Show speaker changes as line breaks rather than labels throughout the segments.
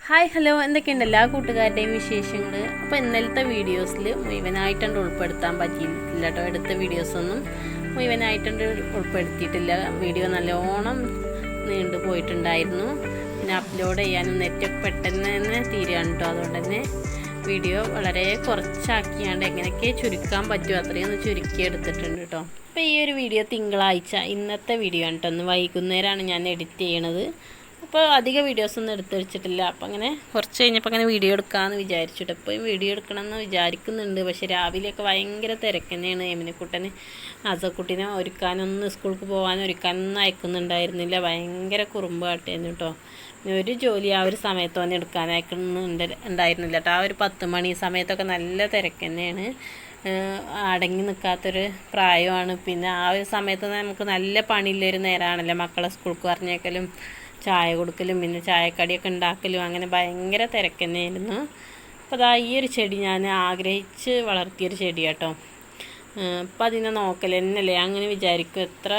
Hi hello, എന്തൊക്കെയുണ്ട് എല്ലാ കൂട്ടുകാരുടെയും വിശേഷങ്ങൾ. അപ്പോൾ ഇന്നലത്തെ വീഡിയോസിൽ മുഴുവനായിട്ടുണ്ട് ഉൾപ്പെടുത്താൻ പറ്റിയിട്ടില്ല കേട്ടോ. എടുത്ത വീഡിയോസൊന്നും മുഴുവനായിട്ടുണ്ട് ഉൾപ്പെടുത്തിയിട്ടില്ല. വീഡിയോ നല്ലോണം നീണ്ടു പോയിട്ടുണ്ടായിരുന്നു. പിന്നെ അപ്ലോഡ് ചെയ്യാനും നെറ്റൊക്കെ പെട്ടെന്ന് തന്നെ തീരുകയാണ് കേട്ടോ. അതുകൊണ്ട് തന്നെ വീഡിയോ വളരെ കുറച്ചാക്കിയാണ്ട് എങ്ങനെയൊക്കെ ചുരുക്കാൻ പറ്റുമോ അത്രയൊന്ന് ചുരുക്കി എടുത്തിട്ടുണ്ട് കേട്ടോ. അപ്പോൾ ഈ ഒരു വീഡിയോ തിങ്കളാഴ്ച ഇന്നത്തെ വീഡിയോ ആണ് കേട്ടോ. ഒന്ന് വൈകുന്നേരമാണ് ഞാൻ എഡിറ്റ് ചെയ്യണത്. അപ്പോൾ അധിക വീഡിയോസൊന്നും എടുത്ത് വെച്ചിട്ടില്ല. അപ്പോൾ അങ്ങനെ കുറച്ച് കഴിഞ്ഞപ്പോൾ അങ്ങനെ വീഡിയോ എടുക്കാമെന്ന് വിചാരിച്ചിട്ട് ഇപ്പോൾ വീഡിയോ എടുക്കണമെന്ന് വിചാരിക്കുന്നുണ്ട്. പക്ഷേ രാവിലെയൊക്കെ ഭയങ്കര തിരക്ക് തന്നെയാണ്. എമിനെക്കുട്ടന് അസക്കുട്ടീനെ ഒരുക്കാനൊന്നും സ്കൂൾക്ക് പോകാൻ ഒരുക്കാനൊന്നും അയക്കുന്നുണ്ടായിരുന്നില്ല. ഭയങ്കര കുറുമ്പ് കാട്ടിയായിരുന്നു കേട്ടോ. ഒരു ജോലി ആ ഒരു സമയത്ത് തന്നെ എടുക്കാൻ ഉണ്ടായിരുന്നില്ല കേട്ടോ. ആ ഒരു 10 മണി സമയത്തൊക്കെ നല്ല തിരക്ക് തന്നെയാണ്. അടങ്ങി നിൽക്കാത്തൊരു പ്രായമാണ്. പിന്നെ ആ ഒരു സമയത്ത് നമുക്ക് നല്ല പണിയുള്ളൊരു നേരമാണല്ലോ. മക്കളെ സ്കൂൾക്ക് പറഞ്ഞേക്കലും ചായ കൊടുക്കലും പിന്നെ ചായക്കടിയൊക്കെ ഉണ്ടാക്കലും അങ്ങനെ ഭയങ്കര തിരക്ക് തന്നെയായിരുന്നു. അപ്പോൾ അതാ ഈ ഒരു ചെടി ഞാൻ ആഗ്രഹിച്ച് വളർത്തിയൊരു ചെടി കേട്ടോ. അപ്പം അതിനെ നോക്കൽ തന്നെയല്ലേ അങ്ങനെ വിചാരിക്കും. എത്ര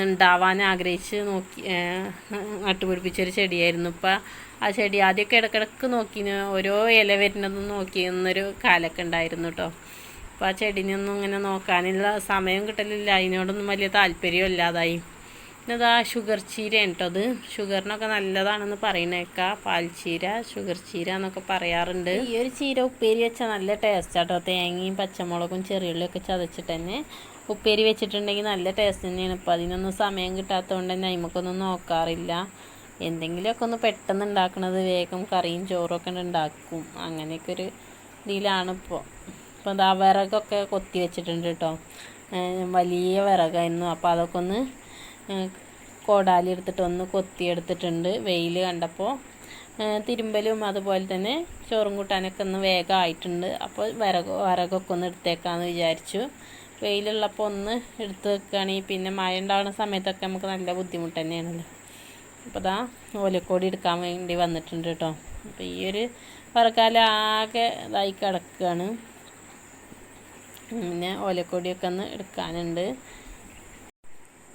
ഉണ്ടാവാൻ ആഗ്രഹിച്ച് നട്ടുപിടിപ്പിച്ചൊരു ചെടിയായിരുന്നു. ഇപ്പം ആ ചെടി ആദ്യമൊക്കെ ഇടയ്ക്കിടയ്ക്ക് നോക്കിന് ഓരോ ഇല വരുന്നതും നോക്കിയെന്നൊരു കാലമൊക്കെ ഉണ്ടായിരുന്നു കേട്ടോ. അപ്പോൾ ആ ചെടിനൊന്നും ഇങ്ങനെ നോക്കാനുള്ള സമയം കിട്ടലില്ല. അതിനോടൊന്നും വലിയ താല്പര്യം ഇല്ലാതായി. പിന്നെ അതാ ഷുഗർ ചീരയാണ് കേട്ടോ. അത് ഷുഗറിനൊക്കെ നല്ലതാണെന്ന് പറയുന്നേക്കാം. പാൽച്ചീര, ഷുഗർ ചീര എന്നൊക്കെ പറയാറുണ്ട്. ഈ ഒരു ചീര ഉപ്പേരി വെച്ചാൽ നല്ല ടേസ്റ്റ് കേട്ടോ. തേങ്ങയും പച്ചമുളകും ചെറിയുള്ളിയൊക്കെ ചതച്ചിട്ട് തന്നെ ഉപ്പേരി വെച്ചിട്ടുണ്ടെങ്കിൽ നല്ല ടേസ്റ്റ് തന്നെയാണ്. ഇപ്പോൾ അതിനൊന്നും സമയം കിട്ടാത്തതുകൊണ്ട് തന്നെ അതിമക്കൊന്നും നോക്കാറില്ല. എന്തെങ്കിലുമൊക്കെ ഒന്ന് പെട്ടെന്ന് ഉണ്ടാക്കണത് വേഗം കറിയും ചോറൊക്കെ ഉണ്ടാക്കും. അങ്ങനെയൊക്കെ ഒരു ഇതിലാണ് ഇപ്പോൾ. അപ്പോൾ അതാ വിറകൊക്കെ കൊത്തി വെച്ചിട്ടുണ്ട് കേട്ടോ. വലിയ വിറകായിരുന്നു. അപ്പോൾ അതൊക്കെ ഒന്ന് കോടാലി എടുത്തിട്ട് ഒന്ന് കൊത്തിയെടുത്തിട്ടുണ്ട്. വെയിൽ കണ്ടപ്പോൾ തിരുമ്പലും അതുപോലെ തന്നെ ചോറും കൂട്ടാനൊക്കെ ഒന്ന് വേഗം ആയിട്ടുണ്ട്. അപ്പോൾ വിറകൊക്കെ ഒന്ന് എടുത്തേക്കാമെന്ന് വിചാരിച്ചു. വെയിലുള്ളപ്പോൾ ഒന്ന് എടുത്ത് വെക്കുകയാണെങ്കിൽ പിന്നെ മഴ ഉണ്ടാകുന്ന സമയത്തൊക്കെ നമുക്ക് നല്ല ബുദ്ധിമുട്ട് തന്നെയാണല്ലോ. അപ്പോൾ അതാ ഓലക്കോടി എടുക്കാൻ വേണ്ടി വന്നിട്ടുണ്ട് കേട്ടോ. അപ്പോൾ ഈ ഒരു വിറകാലം ആകെ ഇതായി കിടക്കുകയാണ്. പിന്നെ ഓലക്കോടിയൊക്കെ ഒന്ന് എടുക്കാനുണ്ട്.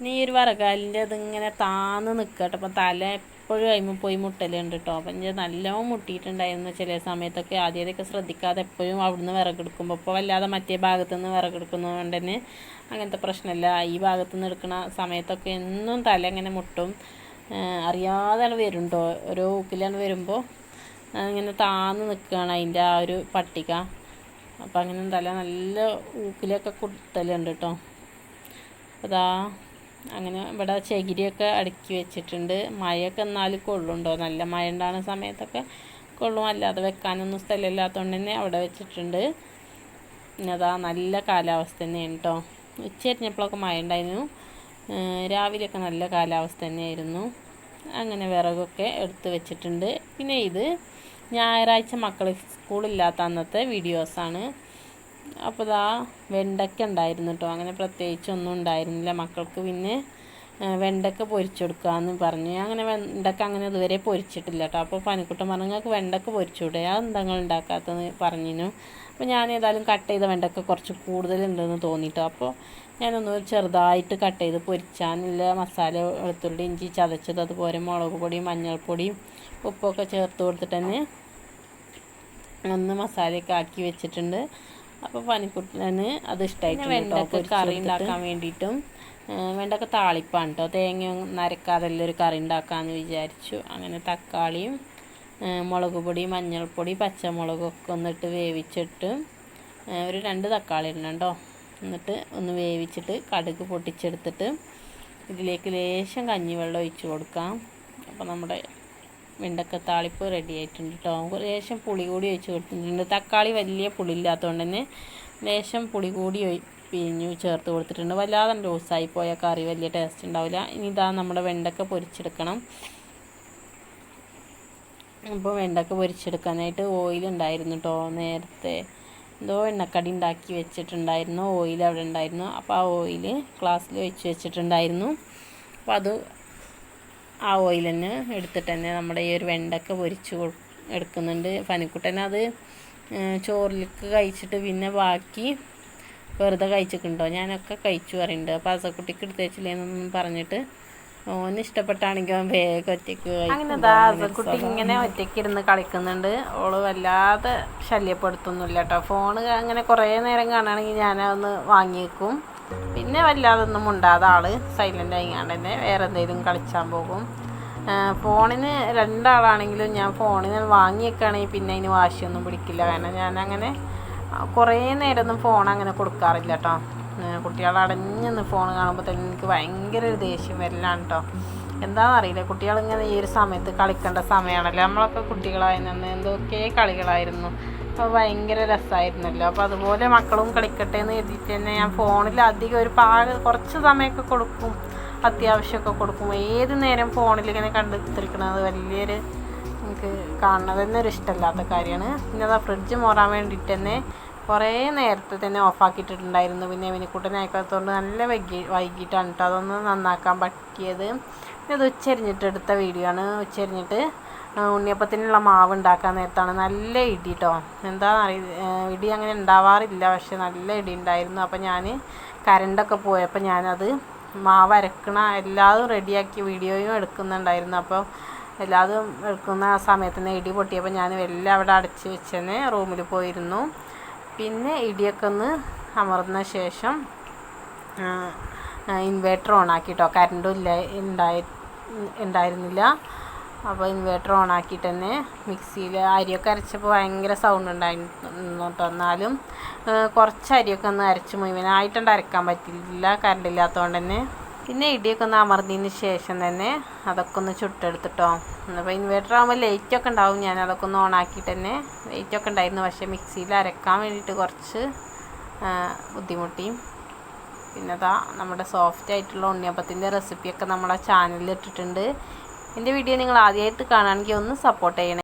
പിന്നെ ഈ ഒരു വറകാലിൻ്റെ അതിങ്ങനെ താന്ന് നിൽക്കട്ടെ. അപ്പം തല എപ്പോഴും അതിന് പോയി മുട്ടലുണ്ട് കേട്ടോ. അപ്പം ഞാൻ നല്ലോണം മുട്ടിയിട്ടുണ്ടായിരുന്നു ചില സമയത്തൊക്കെ. ആദ്യമൊക്കെ ശ്രദ്ധിക്കാതെ എപ്പോഴും അവിടുന്ന് വിറകെടുക്കുമ്പോൾ ഇപ്പോൾ വല്ലാതെ മറ്റേ ഭാഗത്തു നിന്ന് വിറകെടുക്കുന്നതുകൊണ്ട് തന്നെ അങ്ങനത്തെ പ്രശ്നമില്ല. ഈ ഭാഗത്തു നിന്ന് എടുക്കുന്ന സമയത്തൊക്കെ എന്നും തല ഇങ്ങനെ മുട്ടും. അറിയാതെ വരും കേട്ടോ. ഓരോ ഊക്കിലാണ് വരുമ്പോൾ അങ്ങനെ താന്ന് നിൽക്കുകയാണ് അതിൻ്റെ ആ ഒരു പട്ടിക. അപ്പം അങ്ങനെ തല നല്ല ഊക്കിലൊക്കെ കുത്തലുണ്ട് കേട്ടോ. അതാ അങ്ങനെ ഇവിടെ ചകിരിയൊക്കെ അടുക്കി വെച്ചിട്ടുണ്ട്. മഴയൊക്കെ എന്നാലും കൊള്ളുണ്ടോ. നല്ല മഴ ഉണ്ടാകുന്ന സമയത്തൊക്കെ കൊള്ളും. അല്ലാതെ വെക്കാനൊന്നും സ്ഥലമില്ലാത്തതുകൊണ്ട് തന്നെ അവിടെ വെച്ചിട്ടുണ്ട്. പിന്നെ അതാ നല്ല കാലാവസ്ഥ തന്നെയാണ് കേട്ടോ. ഉച്ചരിഞ്ഞപ്പോഴൊക്കെ മഴ ഉണ്ടായിരുന്നു. രാവിലെയൊക്കെ നല്ല കാലാവസ്ഥ തന്നെയായിരുന്നു. അങ്ങനെ വിറകൊക്കെ എടുത്ത് വെച്ചിട്ടുണ്ട്. പിന്നെ ഇത് ഞായറാഴ്ച മക്കൾ സ്കൂളില്ലാത്ത അന്നത്തെ വീഡിയോസാണ്. അപ്പോൾ ഇതാ വെണ്ടയ്ക്ക ഉണ്ടായിരുന്നു കേട്ടോ. അങ്ങനെ പ്രത്യേകിച്ചൊന്നും ഉണ്ടായിരുന്നില്ല മക്കൾക്ക്. പിന്നെ വെണ്ടയ്ക്ക പൊരിച്ചെടുക്കാമെന്ന് പറഞ്ഞു. അങ്ങനെ വെണ്ടയ്ക്ക അങ്ങനെ ഇതുവരെ പൊരിച്ചിട്ടില്ല കേട്ടോ. അപ്പോൾ പനിക്കുട്ടൻ പറഞ്ഞു നിങ്ങൾക്ക് വെണ്ടയ്ക്ക പൊരിച്ചുകൂടെ, അതെന്താ നിങ്ങൾ ഉണ്ടാക്കാത്തതെന്ന് പറഞ്ഞു. അപ്പോൾ ഞാൻ ഏതായാലും കട്ട് ചെയ്ത വെണ്ടയ്ക്ക കുറച്ച് കൂടുതലുണ്ടെന്ന് തോന്നിയിട്ടോ. അപ്പോൾ ഞാനൊന്ന് ചെറുതായിട്ട് കട്ട് ചെയ്ത് പൊരിച്ചാനുള്ള മസാല വെളുത്തുള്ളി ഇഞ്ചി ചതച്ചത് അതുപോലെ മുളക് പൊടിയും മഞ്ഞൾപ്പൊടിയും ഉപ്പൊക്കെ ചേർത്ത് കൊടുത്തിട്ട് തന്നെ ഒന്ന് മസാലയൊക്കെ ആക്കി വെച്ചിട്ടുണ്ട്. അപ്പോൾ പനിക്കുട്ടന് അത് ഇഷ്ടമായിട്ടുണ്ട്. വെണ്ടയ്ക്ക കറി ഉണ്ടാക്കാൻ വേണ്ടിയിട്ടും വെണ്ടയ്ക്ക താളിപ്പാണ് കേട്ടോ. തേങ്ങ നരക്കാതെല്ലാം ഒരു കറി ഉണ്ടാക്കാമെന്ന് വിചാരിച്ചു. അങ്ങനെ തക്കാളിയും മുളക് പൊടി മഞ്ഞൾപ്പൊടി പച്ചമുളകൊക്കെ ഒന്നിട്ട് വേവിച്ചിട്ട് ഒരു 2 തക്കാളി ഇടണം കേട്ടോ. എന്നിട്ട് ഒന്ന് വേവിച്ചിട്ട് കടുക് പൊട്ടിച്ചെടുത്തിട്ട് ഇതിലേക്ക് ലേശം കഞ്ഞിവെള്ളം ഒഴിച്ച് കൊടുക്കാം. അപ്പോൾ നമ്മുടെ വെണ്ടയ്ക്ക താളിപ്പ് റെഡി ആയിട്ടുണ്ട് കേട്ടോ. ലേശം പുളി കൂടി ഒഴിച്ച് കൊടുത്തിട്ടുണ്ട്. തക്കാളി വലിയ പുളി ഇല്ലാത്തതുകൊണ്ട് തന്നെ ലേശം പുളി കൂടി പിഴിഞ്ഞു ചേർത്ത് കൊടുത്തിട്ടുണ്ട്. വല്ലാതെ ലൂസായി പോയ കറി വലിയ ടേസ്റ്റ് ഉണ്ടാവില്ല. ഇനി ഇതാ നമ്മുടെ വെണ്ടയ്ക്ക പൊരിച്ചെടുക്കണം. അപ്പോൾ വെണ്ടയ്ക്ക പൊരിച്ചെടുക്കാനായിട്ട് ഓയിൽ ഉണ്ടായിരുന്നു കേട്ടോ. നേരത്തെ എന്തോ എണ്ണക്കടി ഉണ്ടാക്കി വെച്ചിട്ടുണ്ടായിരുന്നു. ഓയിൽ അവിടെ ഉണ്ടായിരുന്നു. അപ്പോൾ ആ ഓയിൽ ഗ്ലാസ്സിൽ ഒഴിച്ച് വെച്ചിട്ടുണ്ടായിരുന്നു. അപ്പോൾ അത് ആ ഓയിൽ തന്നെ എടുത്തിട്ട് തന്നെ നമ്മുടെ ഈ ഒരു വെണ്ടയ്ക്ക പൊരിച്ച് എടുക്കുന്നുണ്ട്. പനിക്കുട്ടനെ അത് ചോറിലേക്ക് കഴിച്ചിട്ട് പിന്നെ ബാക്കി വെറുതെ കഴിച്ചിട്ടുണ്ടോ. ഞാനൊക്കെ കഴിച്ചു പറയുന്നുണ്ട്. അപ്പോൾ അസക്കുട്ടിക്ക് എടുത്ത് വെച്ചില്ലേന്നൊന്നും പറഞ്ഞിട്ട് ഓന് ഇഷ്ടപ്പെട്ടാണെങ്കിൽ അവൻ വേഗം ഒറ്റയ്ക്ക് അങ്ങനെ കുട്ടി ഇങ്ങനെ ഒറ്റയ്ക്ക് ഇരുന്ന് കളിക്കുന്നുണ്ട്. ഓള് വല്ലാതെ ശല്യപ്പെടുത്തൊന്നുമില്ല കേട്ടോ. ഫോണ് അങ്ങനെ കുറേ നേരം കാണുകയാണെങ്കിൽ ഞാനതൊന്ന് വാങ്ങി വെക്കും. പിന്നെ വല്ലാതെ ഒന്നും ഉണ്ടാതെ ആള് സൈലൻ്റ് ആയിക്കാണ്ട് തന്നെ വേറെ എന്തെങ്കിലും കളിച്ചാൻ പോകും. ഫോണിന് രണ്ടാളാണെങ്കിലും ഞാൻ ഫോണിന് വാങ്ങി വെക്കുകയാണെങ്കിൽ പിന്നെ അതിന് വാശിയൊന്നും പിടിക്കില്ല. കാരണം ഞാനങ്ങനെ കുറേ നേരമൊന്നും ഫോൺ അങ്ങനെ കൊടുക്കാറില്ല കേട്ടോ. കുട്ടികൾ അടഞ്ഞൊന്ന് ഫോൺ കാണുമ്പോൾ തന്നെ എനിക്ക് ഭയങ്കര ഒരു ദേഷ്യം വരലാണ് കേട്ടോ. എന്താണെന്നറിയില്ല, കുട്ടികളിങ്ങനെ ഈ ഒരു സമയത്ത് കളിക്കേണ്ട സമയമാണല്ലോ. നമ്മളൊക്കെ കുട്ടികളായിരുന്നു, എന്തൊക്കെ കളികളായിരുന്നു. അപ്പോൾ ഭയങ്കര രസമായിരുന്നല്ലോ. അപ്പോൾ അതുപോലെ മക്കളും കളിക്കട്ടെ എന്ന് കരുതിയിട്ട് തന്നെ ഞാൻ ഫോണിൽ അധികം ഒരു കുറച്ച് സമയമൊക്കെ കൊടുക്കും, അത്യാവശ്യമൊക്കെ കൊടുക്കും. ഏത് നേരം ഫോണിലിങ്ങനെ കണ്ടെത്തിരിക്കണത് വലിയൊരു എനിക്ക് കാണുന്നത് തന്നെ ഒരു ഇഷ്ടമില്ലാത്ത കാര്യമാണ്. പിന്നെ അതാ ഫ്രിഡ്ജ് മോറാൻ വേണ്ടിയിട്ട് തന്നെ കുറേ നേരത്തെ തന്നെ ഓഫാക്കിയിട്ടുണ്ടായിരുന്നു. പിന്നെ വിനിക്കുട്ടനായിക്കോത്തോണ്ട് നല്ല വൈകിട്ടാണ് കേട്ടോ അതൊന്ന് നന്നാക്കാൻ പറ്റിയത്. പിന്നെ അത് ഉച്ചരിഞ്ഞിട്ട് എടുത്ത വീഡിയോ ആണ്. ഉച്ചരിഞ്ഞിട്ട് ഉണ്ണിയപ്പത്തിനുള്ള മാവ് ഉണ്ടാക്കാൻ നേരത്താണ് നല്ല ഇടി കേട്ടോ. എന്താണെന്നറിയില്ല, ഇടി അങ്ങനെ ഉണ്ടാവാറില്ല, പക്ഷെ നല്ല ഇടി ഉണ്ടായിരുന്നു. അപ്പോൾ ഞാൻ കറണ്ടൊക്കെ പോയപ്പോൾ ഞാനത് മാവ് അരക്കണ എല്ലാതും റെഡിയാക്കി വീഡിയോയും എടുക്കുന്നുണ്ടായിരുന്നു. അപ്പോൾ എല്ലാതും എടുക്കുന്ന ആ സമയത്ത് തന്നെ ഇടി പൊട്ടിയപ്പോൾ ഞാൻ എല്ലാം അവിടെ അടച്ച് വെച്ച് തന്നെ റൂമിൽ പോയിരുന്നു. പിന്നെ ഇടിയൊക്കെ ഒന്ന് അമർന്ന ശേഷം ഇൻവേർട്ടർ ഓണാക്കി കേട്ടോ. കറണ്ടും ഉണ്ടായിരുന്നില്ല. അപ്പോൾ ഇൻവേർട്ടർ ഓണാക്കിയിട്ട് തന്നെ മിക്സിയിൽ അരിയൊക്കെ അരച്ചപ്പോൾ ഭയങ്കര സൗണ്ട് ഉണ്ടായിരുന്നു കേട്ടോ. എന്നാലും കുറച്ച് അരിയൊക്കെ ഒന്ന് അരച്ച് മുഴുവനായിട്ടുണ്ട് അരക്കാൻ പറ്റില്ല കറണ്ട് ഇല്ലാത്തതുകൊണ്ട് തന്നെ. പിന്നെ ഇടിയൊക്കെ ഒന്ന് അമർന്നതിന് ശേഷം തന്നെ അതൊക്കെ ഒന്ന് ചുട്ടെടുത്തിട്ടോ. അപ്പോൾ ഇൻവേർട്ടർ ആകുമ്പോൾ ലൈറ്റൊക്കെ ഉണ്ടാവും. ഞാൻ അതൊക്കെ ഒന്ന് ഓണാക്കിയിട്ട് തന്നെ ലൈറ്റൊക്കെ ഉണ്ടായിരുന്നു, പക്ഷേ മിക്സിയിൽ അരക്കാൻ വേണ്ടിയിട്ട് കുറച്ച് ബുദ്ധിമുട്ടി. പിന്നെ അതാ നമ്മുടെ സോഫ്റ്റ് ആയിട്ടുള്ള ഉണ്ണിയപ്പത്തിൻ്റെ റെസിപ്പിയൊക്കെ നമ്മളെ ചാനലിൽ ഇട്ടിട്ടുണ്ട്. എൻ്റെ വീഡിയോ നിങ്ങൾ ആദ്യമായിട്ട് കാണുകയാണെങ്കിൽ ഒന്ന് സപ്പോർട്ട് ചെയ്യണേ.